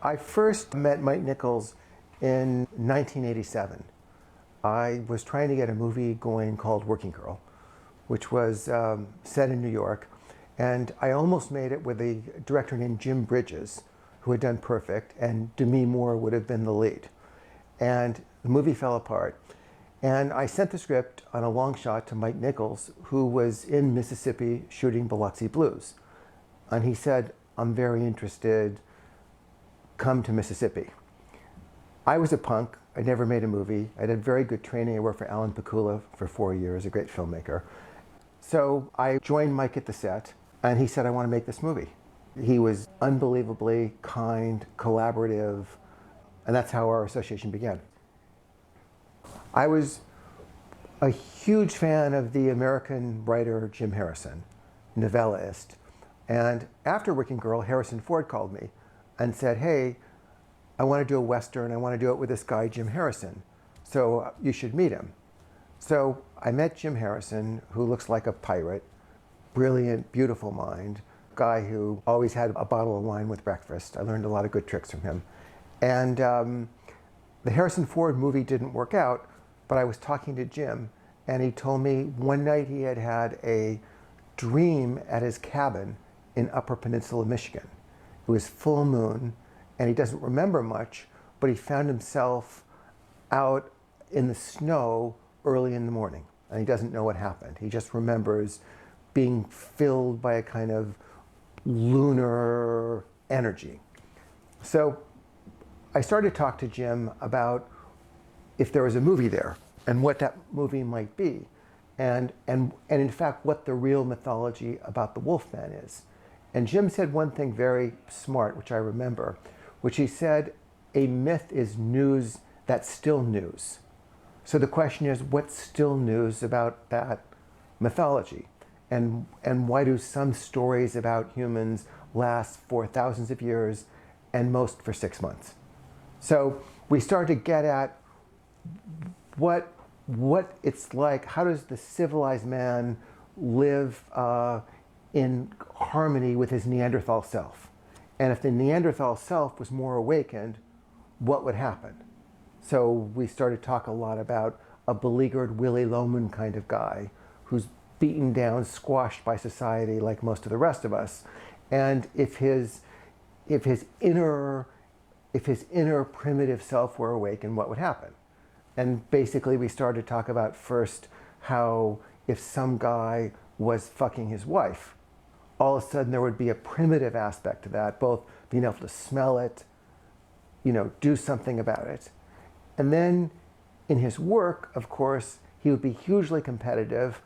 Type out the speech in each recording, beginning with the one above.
I first met Mike Nichols in 1987. I was trying to get a movie going called Working Girl, which was set in New York. And I almost made it with a director named Jim Bridges, who had done Perfect, and Demi Moore would have been the lead. And the movie fell apart. And I sent the script on a long shot to Mike Nichols, who was in Mississippi shooting Biloxi Blues. And he said, "I'm very interested, come to Mississippi." I was a punk. I never made a movie. I did very good training. I worked for Alan Pakula for 4 years, a great filmmaker. So I joined Mike at the set, and he said, "I want to make this movie." He was unbelievably kind, collaborative, and that's how our association began. I was a huge fan of the American writer Jim Harrison, novelist. And after Working Girl, Harrison Ford called me and said, "Hey, I want to do a Western. I want to do it with this guy, Jim Harrison. So you should meet him." So I met Jim Harrison, who looks like a pirate, brilliant, beautiful mind, guy who always had a bottle of wine with breakfast. I learned a lot of good tricks from him. And the Harrison Ford movie didn't work out, but I was talking to Jim, and he told me one night he had had a dream at his cabin in Upper Peninsula, Michigan. It was full moon, and he doesn't remember much, but he found himself out in the snow early in the morning, and he doesn't know what happened. He just remembers being filled by a kind of lunar energy. So I started to talk to Jim about if there was a movie there and what that movie might be, and in fact what the real mythology about the Wolfman is. And Jim said one thing very smart, which I remember, which he said, a myth is news that's still news. So the question is, what's still news about that mythology? And why do some stories about humans last for thousands of years and most for 6 months? So we started to get at what it's like. How does the civilized man live in harmony with his Neanderthal self? And if the Neanderthal self was more awakened, what would happen? So we started to talk a lot about a beleaguered Willy Loman kind of guy who's beaten down, squashed by society like most of the rest of us. And if his inner primitive self were awakened, what would happen? And basically we started to talk about first how if some guy was fucking his wife, all of a sudden there would be a primitive aspect to that, both being able to smell it, do something about it. And then in his work, of course, he would be hugely competitive,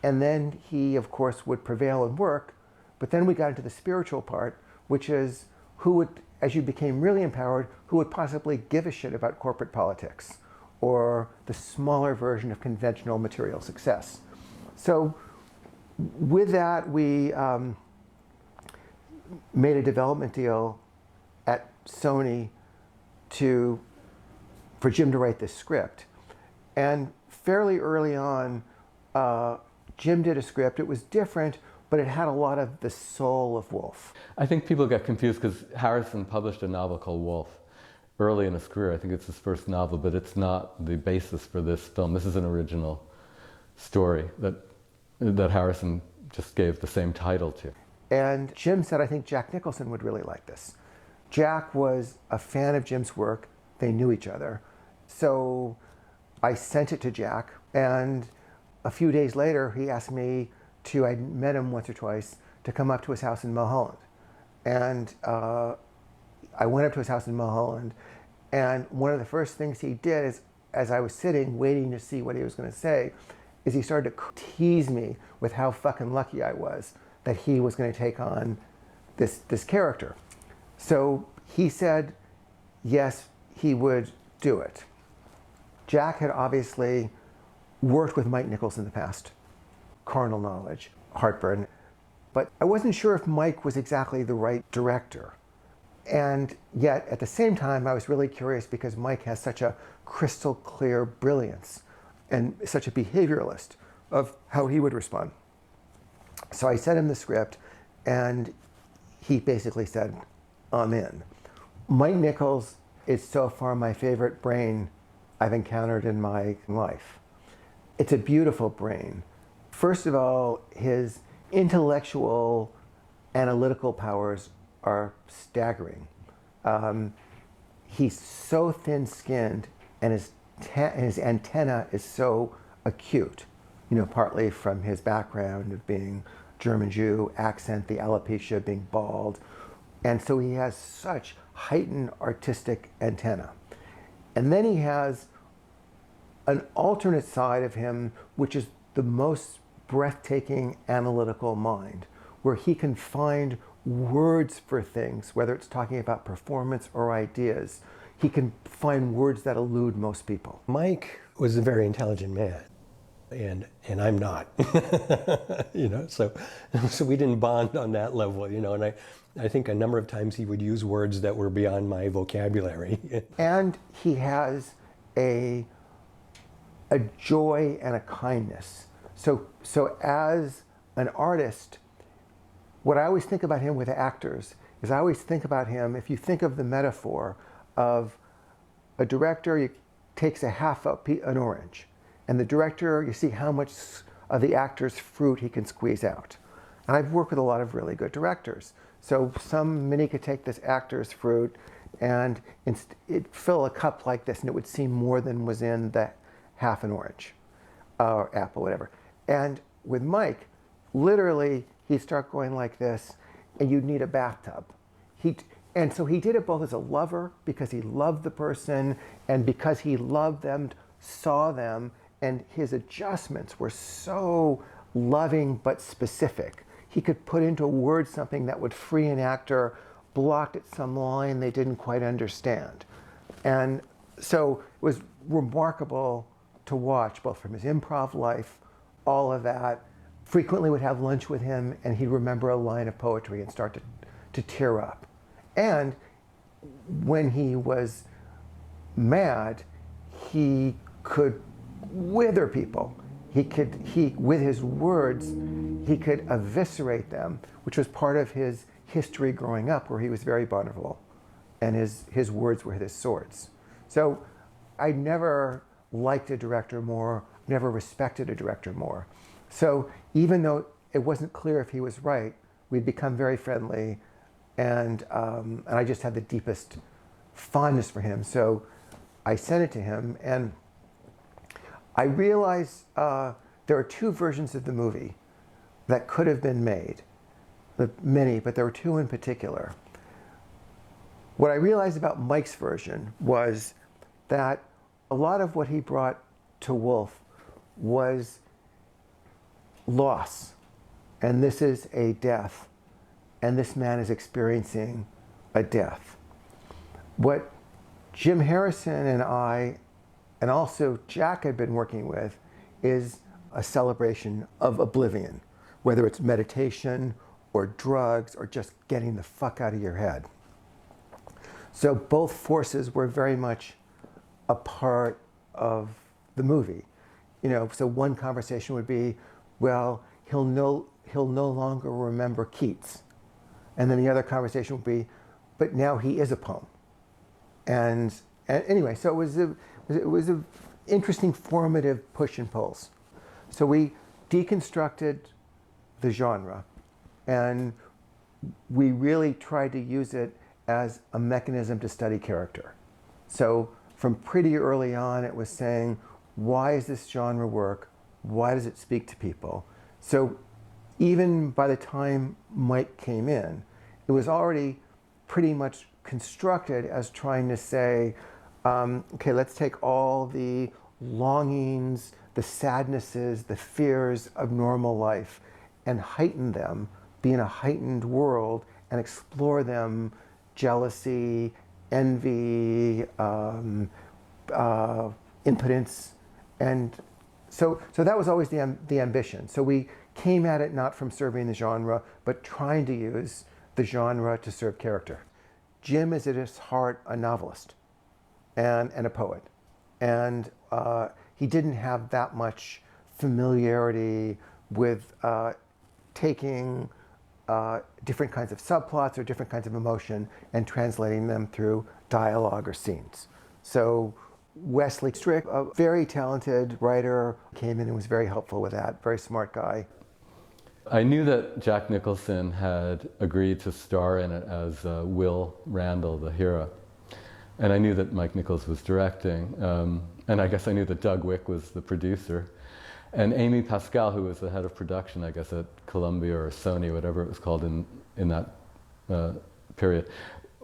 and then he, of course, would prevail in work. But then we got into the spiritual part, which is who would, as you became really empowered, who would possibly give a shit about corporate politics or the smaller version of conventional material success. So with that, we made a development deal at Sony for Jim to write this script. And fairly early on, Jim did a script. It was different, but it had a lot of the soul of Wolf. I think people get confused because Harrison published a novel called Wolf early in his career. I think it's his first novel, but it's not the basis for this film. This is an original story that Harrison just gave the same title to. And Jim said, "I think Jack Nicholson would really like this." Jack was a fan of Jim's work. They knew each other. So I sent it to Jack, and a few days later he asked me to, I'd met him once or twice, to come up to his house in Mulholland. And I went up to his house in Mulholland, and one of the first things he did is, as I was sitting waiting to see what he was going to say, is he started to tease me with how fucking lucky I was that he was going to take on this character. So he said yes, he would do it. Jack had obviously worked with Mike Nichols in the past. Carnal knowledge, heartburn. But I wasn't sure if Mike was exactly the right director. And yet, at the same time, I was really curious because Mike has such a crystal clear brilliance and such a behavioralist of how he would respond. So I sent him the script, and he basically said, "I'm in." Mike Nichols is so far my favorite brain I've encountered in my life. It's a beautiful brain. First of all, his intellectual, analytical powers are staggering. He's so thin-skinned, and his antenna is so acute, partly from his background of being German Jew, accent, the alopecia, being bald. And so he has such heightened artistic antenna. And then he has an alternate side of him, which is the most breathtaking analytical mind, where he can find words for things, whether it's talking about performance or ideas. He can find words that elude most people. Mike was a very intelligent man, and I'm not. So we didn't bond on that level, and I think a number of times he would use words that were beyond my vocabulary. And he has a joy and a kindness. So as an artist, what I always think about him with actors is I always think about him, if you think of the metaphor of a director takes an orange, and the director, you see how much of the actor's fruit he can squeeze out. And I've worked with a lot of really good directors. So Minnie could take this actor's fruit and it'd fill a cup like this, and it would seem more than was in the half an orange or apple, whatever. And with Mike, literally, he'd start going like this, and you'd need a bathtub. And so he did it both as a lover, because he loved the person, and because he loved them, saw them, and his adjustments were so loving but specific. He could put into words something that would free an actor blocked at some line they didn't quite understand. And so it was remarkable to watch, both from his improv life, all of that. Frequently would have lunch with him, and he'd remember a line of poetry and start to tear up. And when he was mad, he could wither people. With his words, he could eviscerate them, which was part of his history growing up, where he was very vulnerable, and his words were his swords. So I never liked a director more, never respected a director more. So even though it wasn't clear if he was right, we'd become very friendly, and I just had the deepest fondness for him. So I sent it to him, and I realized there are two versions of the movie that could have been made. Many, but there were two in particular. What I realized about Mike's version was that a lot of what he brought to Wolf was loss. And this is a death. And this man is experiencing a death. What Jim Harrison and I, and also Jack, had been working with is a celebration of oblivion, whether it's meditation or drugs or just getting the fuck out of your head. So both forces were very much a part of the movie. So one conversation would be, well, he'll no longer remember Keats. And then the other conversation would be, but now he is a poem. And anyway, so it was a interesting formative push and pulls. So we deconstructed the genre, and we really tried to use it as a mechanism to study character. So from pretty early on, it was saying, why does this genre work? Why does it speak to people? So even by the time Mike came in, it was already pretty much constructed as trying to say, okay, let's take all the longings, the sadnesses, the fears of normal life and heighten them, be in a heightened world and explore them, jealousy, envy, impotence. And so that was always the ambition. So we came at it not from serving the genre, but trying to use the genre to serve character. Jim is at his heart a novelist and a poet. And he didn't have that much familiarity with taking different kinds of subplots or different kinds of emotion and translating them through dialogue or scenes. So Wesley Strick, a very talented writer, came in and was very helpful with that, very smart guy. I knew that Jack Nicholson had agreed to star in it as Will Randall, the hero. And I knew that Mike Nichols was directing. And I guess I knew that Doug Wick was the producer. And Amy Pascal, who was the head of production, I guess, at Columbia or Sony, whatever it was called in that period,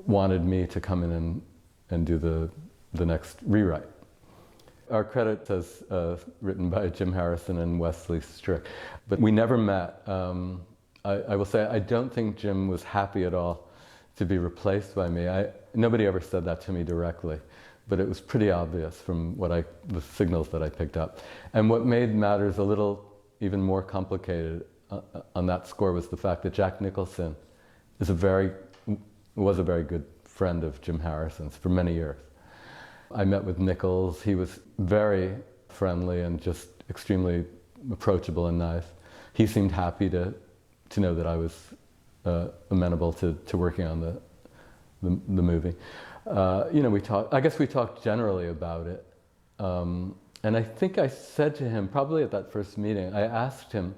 wanted me to come in and do the next rewrite. Our credit says written by Jim Harrison and Wesley Strick, but we never met. I will say I don't think Jim was happy at all to be replaced by me. Nobody ever said that to me directly, but it was pretty obvious from the signals that I picked up. And what made matters a little even more complicated on that score was the fact that Jack Nicholson was a very good friend of Jim Harrison's for many years. I met with Nichols. He was very friendly and just extremely approachable and nice. He seemed happy to know that I was amenable to working on the movie. I guess we talked generally about it. And I think I said to him, probably at that first meeting, I asked him,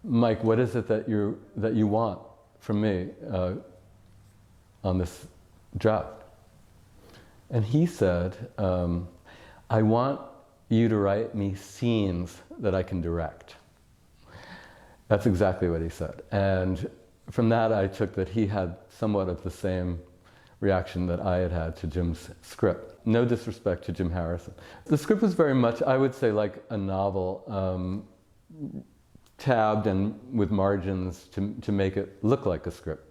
Mike, what is it that you want from me on this draft? And he said, I want you to write me scenes that I can direct. That's exactly what he said. And from that I took that he had somewhat of the same reaction that I had had to Jim's script. No disrespect to Jim Harrison. The script was very much, I would say, like a novel, tabbed and with margins to make it look like a script.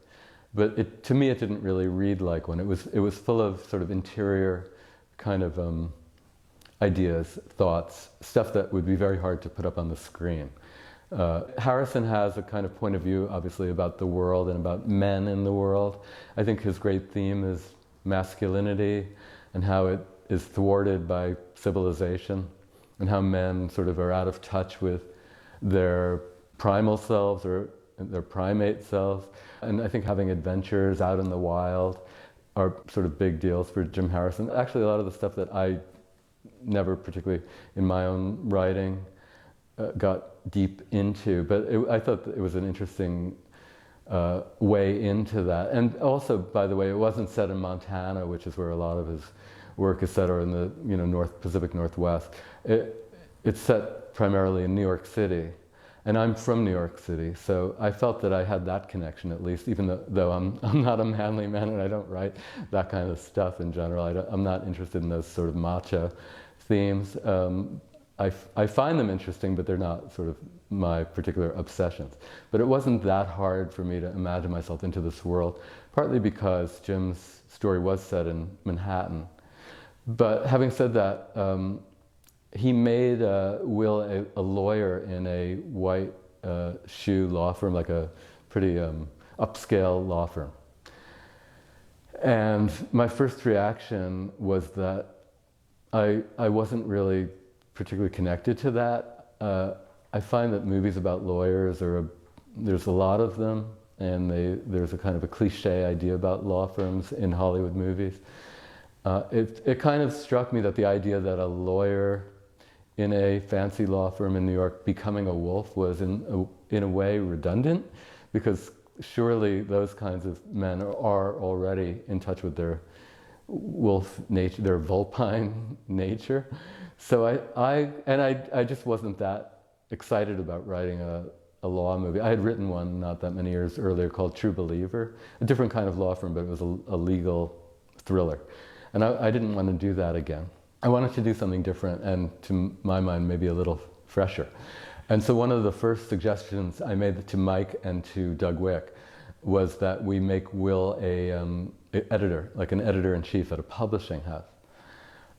But to me, it didn't really read like one. It was full of sort of interior kind of ideas, thoughts, stuff that would be very hard to put up on the screen. Harrison has a kind of point of view, obviously, about the world and about men in the world. I think his great theme is masculinity and how it is thwarted by civilization and how men sort of are out of touch with their primal selves or their primate selves. And I think having adventures out in the wild are sort of big deals for Jim Harrison. Actually, a lot of the stuff that I never particularly in my own writing got deep into, but I thought that it was an interesting way into that. And also, by the way, it wasn't set in Montana, which is where a lot of his work is set, or in the Pacific Northwest. It's set primarily in New York City. And I'm from New York City, so I felt that I had that connection at least, even though I'm not a manly man and I don't write that kind of stuff in general. I'm not interested in those sort of macho themes. I find them interesting, but they're not sort of my particular obsessions. But it wasn't that hard for me to imagine myself into this world, partly because Jim's story was set in Manhattan. But having said that, he made Will a lawyer in a white shoe law firm, like a pretty upscale law firm. And my first reaction was that I wasn't really particularly connected to that. I find that movies about lawyers there's a lot of them, and there's a kind of a cliche idea about law firms in Hollywood movies. It kind of struck me that the idea that a lawyer in a fancy law firm in New York becoming a wolf was in a way redundant, because surely those kinds of men are already in touch with their wolf nature, their vulpine nature. So I just wasn't that excited about writing a law movie. I had written one not that many years earlier called True Believer, a different kind of law firm, but it was a legal thriller. And I didn't want to do that again. I wanted to do something different and, to my mind, maybe a little fresher. And so one of the first suggestions I made to Mike and to Doug Wick was that we make Will an editor, like an editor-in-chief at a publishing house.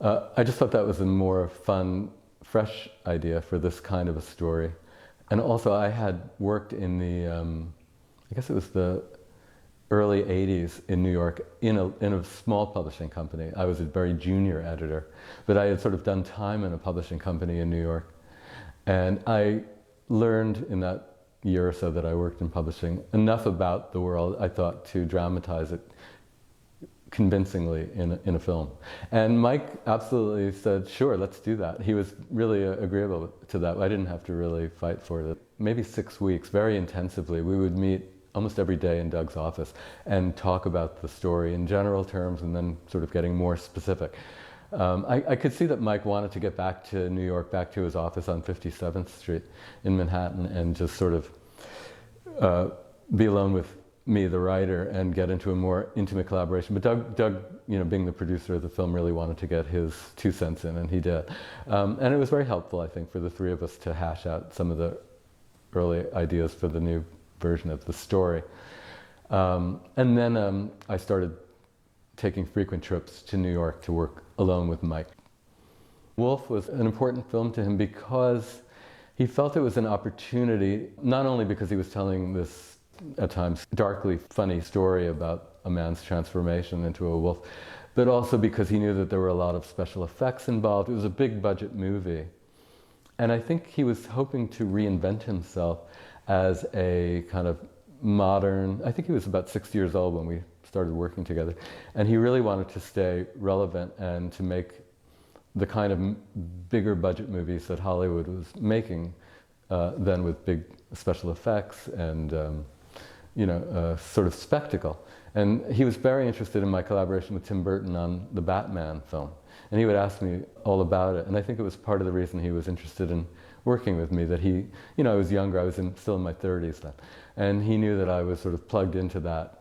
I just thought that was a more fun, fresh idea for this kind of a story. And also I had worked in I guess it was the early 80s in New York in a small publishing company. I was a very junior editor, but I had sort of done time in a publishing company in New York. And I learned in that year or so that I worked in publishing, enough about the world, I thought, to dramatize it convincingly in a film. And Mike absolutely said, sure, let's do that. He was really agreeable to that. I didn't have to really fight for it. Maybe 6 weeks, very intensively, we would meet almost every day in Doug's office and talk about the story in general terms and then sort of getting more specific. I could see that Mike wanted to get back to New York, back to his office on 57th Street in Manhattan, and just sort of be alone with me, the writer, and get into a more intimate collaboration. But Doug, being the producer of the film, really wanted to get his 2 cents in, and he did. And it was very helpful, I think, for the three of us to hash out some of the early ideas for the new version of the story. And then I started taking frequent trips to New York to work alone with Mike. Wolf was an important film to him because he felt it was an opportunity, not only because he was telling this, at times, darkly funny story about a man's transformation into a wolf, but also because he knew that there were a lot of special effects involved. It was a big budget movie. And I think he was hoping to reinvent himself as a kind of modern, I think he was about 60 years old when we started working together, and he really wanted to stay relevant and to make the kind of bigger budget movies that Hollywood was making then, with big special effects and sort of spectacle. And he was very interested in my collaboration with Tim Burton on the Batman film, and he would ask me all about it, and I think it was part of the reason he was interested in working with me, that he, I was younger, I was still in my 30s then, and he knew that I was sort of plugged into that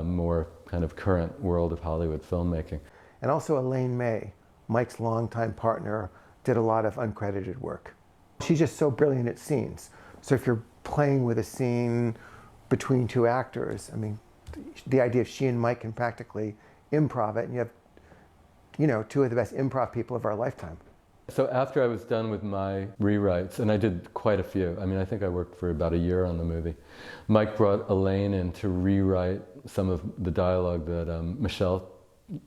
more kind of current world of Hollywood filmmaking. And also Elaine May, Mike's longtime partner, did a lot of uncredited work. She's just so brilliant at scenes. So if you're playing with a scene between two actors, I mean, the idea of she and Mike can practically improv it, and you have, two of the best improv people of our lifetime. So after I was done with my rewrites, and I did quite a few, I mean, I think I worked for about a year on the movie, Mike brought Elaine in to rewrite some of the dialogue that Michelle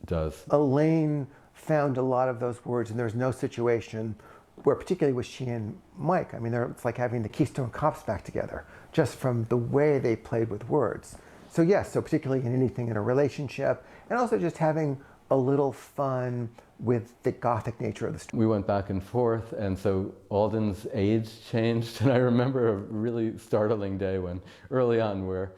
does. Elaine Found a lot of those words, and there's no situation where, particularly with she and Mike, I mean, it's like having the Keystone Cops back together, just from the way they played with words. So yes, so particularly in anything in a relationship, and also just having a little fun with the gothic nature of the story. We went back and forth, and so Alden's age changed, and I remember a really startling day when, early on, where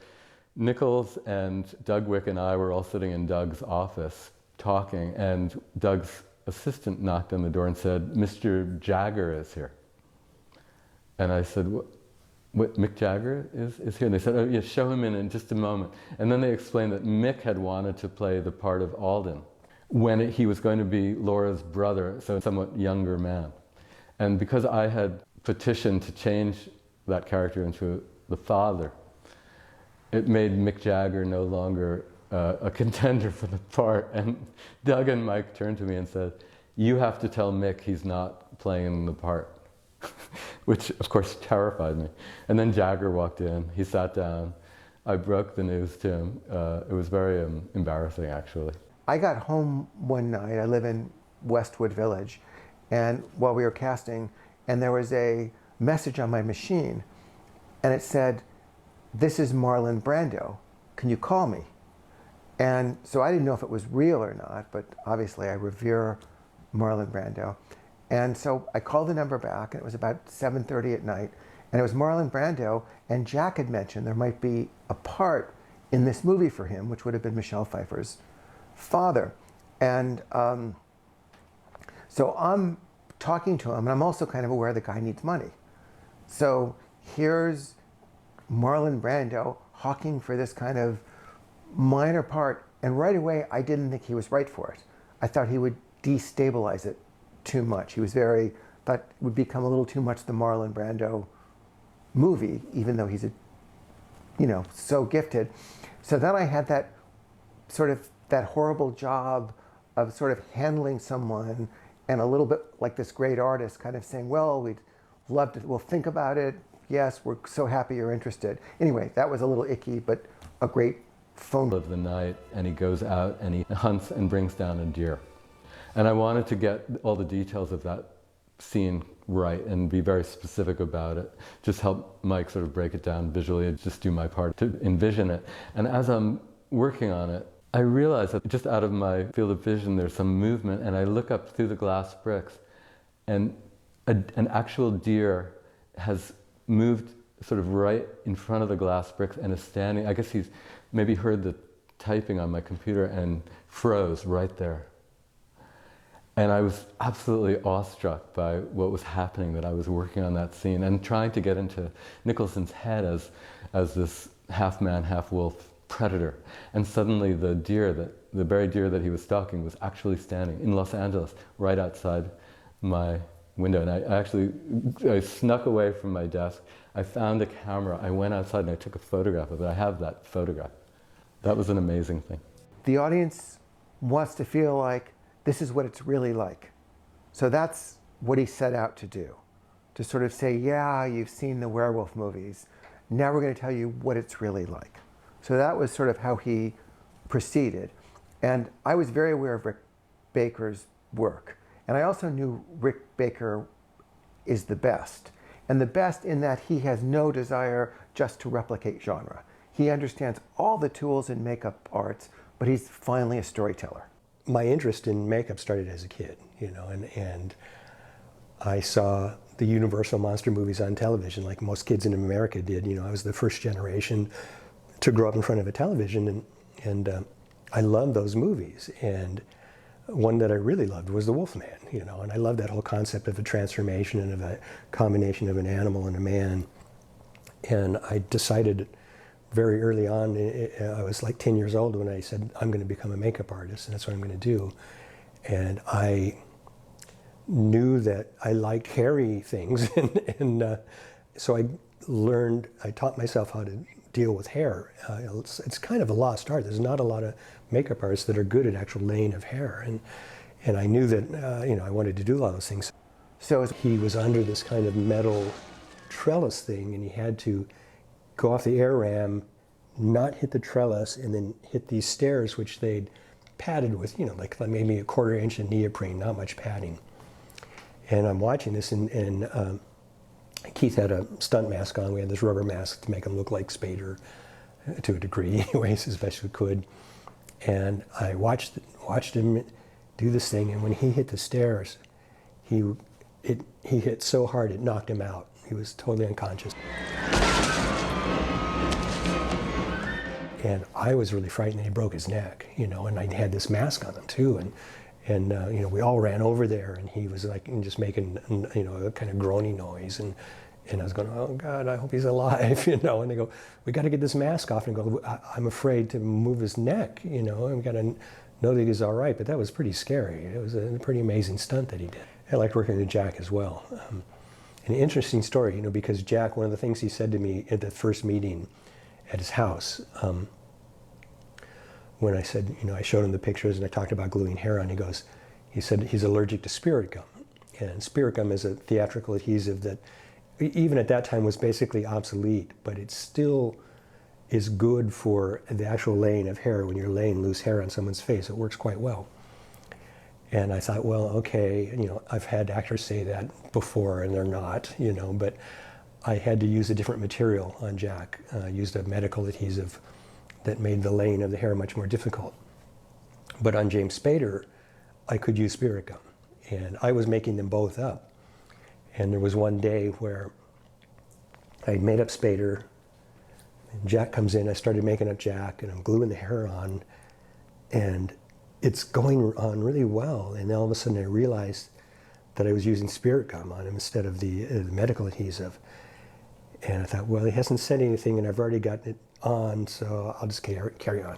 Nichols and Doug Wick and I were all sitting in Doug's office talking, and Doug's assistant knocked on the door and said, "Mr. Jagger is here." And I said, what Mick Jagger is here? And they said, "Oh yeah, show him in just a moment." And then they explained that Mick had wanted to play the part of Alden when he was going to be Laura's brother, so a somewhat younger man. And because I had petitioned to change that character into the father, it made Mick Jagger no longer a contender for the part. And Doug and Mike turned to me and said, "You have to tell Mick he's not playing the part," which of course terrified me. And then Jagger walked in, he sat down, I broke the news to him. It was very embarrassing, actually. I got home one night, I live in Westwood Village, and while we were casting, and there was a message on my machine, and it said, "This is Marlon Brando, can you call me?" And so I didn't know if it was real or not, but obviously I revere Marlon Brando. And so I called the number back, and it was about 7:30 at night, and it was Marlon Brando, and Jack had mentioned there might be a part in this movie for him, which would have been Michelle Pfeiffer's father. And so I'm talking to him, and I'm also kind of aware the guy needs money. So here's Marlon Brando hawking for this kind of minor part, and right away I didn't think he was right for it. I thought he would destabilize it too much. He was thought it would become a little too much the Marlon Brando movie, even though he's so gifted. So then I had that horrible job of sort of handling someone, and a little bit like this great artist kind of saying, "Well, we'll think about it. Yes, we're so happy you're interested." Anyway, that was a little icky, but a great phone. Of the night, and he goes out and he hunts and brings down a deer. And I wanted to get all the details of that scene right and be very specific about it. Just help Mike sort of break it down visually and just do my part to envision it. And as I'm working on it, I realize that just out of my field of vision there's some movement, and I look up through the glass bricks, and an actual deer has moved sort of right in front of the glass bricks and is standing. I guess he's maybe heard the typing on my computer and froze right there. And I was absolutely awestruck by what was happening, that I was working on that scene and trying to get into Nicholson's head as this half-man, half-wolf predator. And suddenly the very deer that he was stalking was actually standing in Los Angeles, right outside my window. And I snuck away from my desk. I found a camera. I went outside and I took a photograph of it. I have that photograph. That was an amazing thing. The audience wants to feel like this is what it's really like. So that's what he set out to do. To sort of say, yeah, you've seen the werewolf movies. Now we're going to tell you what it's really like. So that was sort of how he proceeded. And I was very aware of Rick Baker's work. And I also knew Rick Baker is the best. And the best in that he has no desire just to replicate genre. He understands all the tools in makeup arts, but he's finally a storyteller. My interest in makeup started as a kid, and I saw the Universal monster movies on television like most kids in America did. I was the first generation to grow up in front of a television, and I loved those movies. And one that I really loved was The Wolfman, and I loved that whole concept of a transformation and of a combination of an animal and a man. And I decided very early on, I was like 10 years old when I said, I'm going to become a makeup artist, and that's what I'm going to do. And I knew that I liked hairy things, and so I taught myself how to deal with hair. It's kind of a lost art. There's not a lot of makeup artists that are good at actual laying of hair, and I knew that I wanted to do a lot of those things. So he was under this kind of metal trellis thing, and he had to go off the air ram, not hit the trellis, and then hit these stairs, which they'd padded with, like maybe a 1/4 inch of neoprene, not much padding. And I'm watching this, and Keith had a stunt mask on. We had this rubber mask to make him look like Spader, to a degree, anyways, as best we could. And I watched him do this thing, and when he hit the stairs, he hit so hard it knocked him out. He was totally unconscious. And I was really frightened that he broke his neck, and I had this mask on him too, and we all ran over there, and he was like just making a kind of groaning noise, and I was going, oh God, I hope he's alive, and they go, we got to get this mask off, and I go, I'm afraid to move his neck, and we got to know that he's all right. But that was pretty scary. It was a pretty amazing stunt that he did. I liked working with Jack as well. An interesting story, because Jack, one of the things he said to me at the first meeting at his house, when I said, I showed him the pictures and I talked about gluing hair on, he said he's allergic to spirit gum. And spirit gum is a theatrical adhesive that even at that time was basically obsolete, but it still is good for the actual laying of hair. When you're laying loose hair on someone's face, it works quite well. And I thought, well, okay, I've had actors say that before and they're not, but I had to use a different material on Jack. I used a medical adhesive that made the laying of the hair much more difficult. But on James Spader, I could use spirit gum. And I was making them both up. And there was one day where I made up Spader, and Jack comes in, I started making up Jack, and I'm gluing the hair on, and it's going on really well. And then all of a sudden I realized that I was using spirit gum on him instead of the medical adhesive. And I thought, well, he hasn't said anything, and I've already gotten it on, so I'll just carry on. And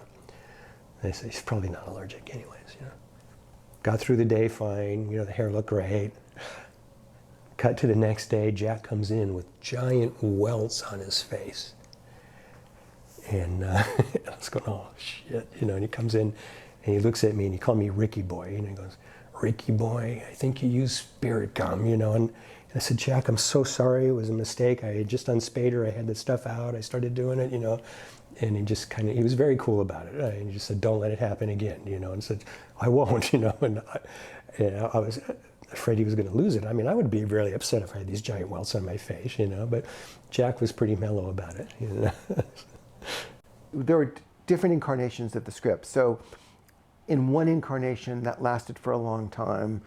they said, he's probably not allergic anyways, Got through the day fine, the hair looked great. Cut to the next day, Jack comes in with giant welts on his face. And I was going, oh shit, and he comes in and he looks at me and he called me Ricky Boy, and he goes, Ricky Boy, I think you use spirit gum, and I said, Jack, I'm so sorry, it was a mistake. I had just done Spader, I had the stuff out, I started doing it, and he was very cool about it. And he just said, don't let it happen again, and said, I won't, I was afraid he was going to lose it. I mean, I would be really upset if I had these giant welts on my face, but Jack was pretty mellow about it. There were different incarnations of the script. So in one incarnation that lasted for a long time,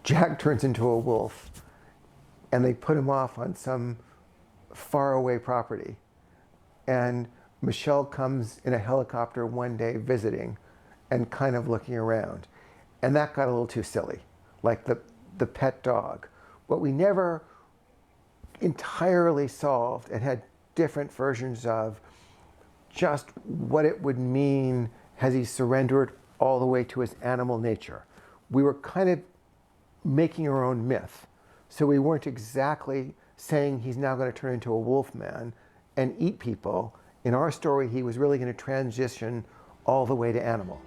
Jack turns into a wolf, and they put him off on some faraway property. And Michelle comes in a helicopter one day visiting and kind of looking around. And that got a little too silly, like the pet dog. What we never entirely solved and had different versions of just what it would mean has he surrendered all the way to his animal nature. We were kind of making our own myth. So we weren't exactly saying he's now going to turn into a wolf man and eat people. In our story, he was really going to transition all the way to animal.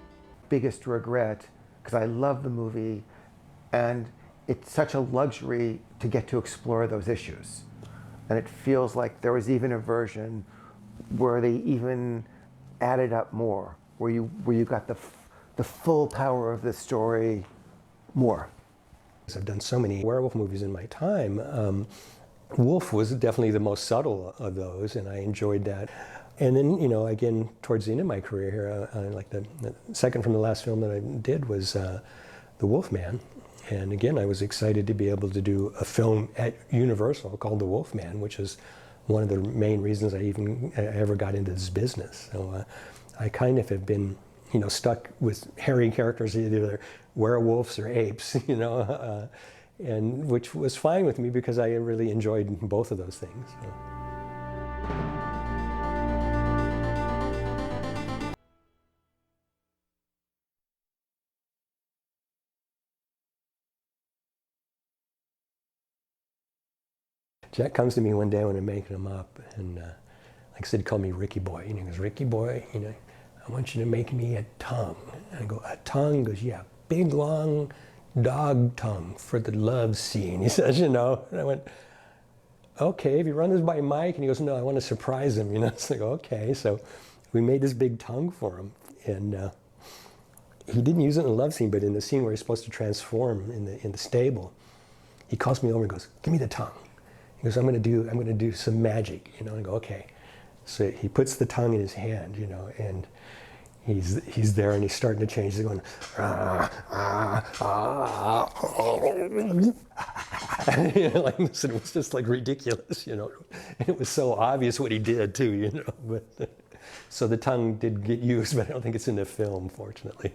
Biggest regret, because I love the movie, and it's such a luxury to get to explore those issues. And it feels like there was even a version where they even added up more, where you got the full power of the story more. I've done so many werewolf movies in my time. Wolf was definitely the most subtle of those, and I enjoyed that. And then, again, towards the end of my career here, like the second from the last film that I did was The Wolf Man. And again, I was excited to be able to do a film at Universal called The Wolf Man, which is one of the main reasons I ever got into this business. So I kind of have been, stuck with hairy characters, either they're werewolves or apes, and which was fine with me because I really enjoyed both of those things. Jack comes to me one day when I'm making him up, and like I said, he called me Ricky Boy. And he goes, Ricky Boy, I want you to make me a tongue. And I go, a tongue? He goes, yeah, big, long dog tongue for the love scene. He says, And I went, okay, have you run this by Mike? And he goes, no, I want to surprise him. It's like, okay. So we made this big tongue for him. And he didn't use it in the love scene, but in the scene where he's supposed to transform in the stable, he calls me over and goes, give me the tongue. He goes, I'm going to do some magic, And I go, okay. So he puts the tongue in his hand, and he's there and he's starting to change. He's going, like this, and it was just like ridiculous, And it was so obvious what he did too, But so the tongue did get used, but I don't think it's in the film, fortunately,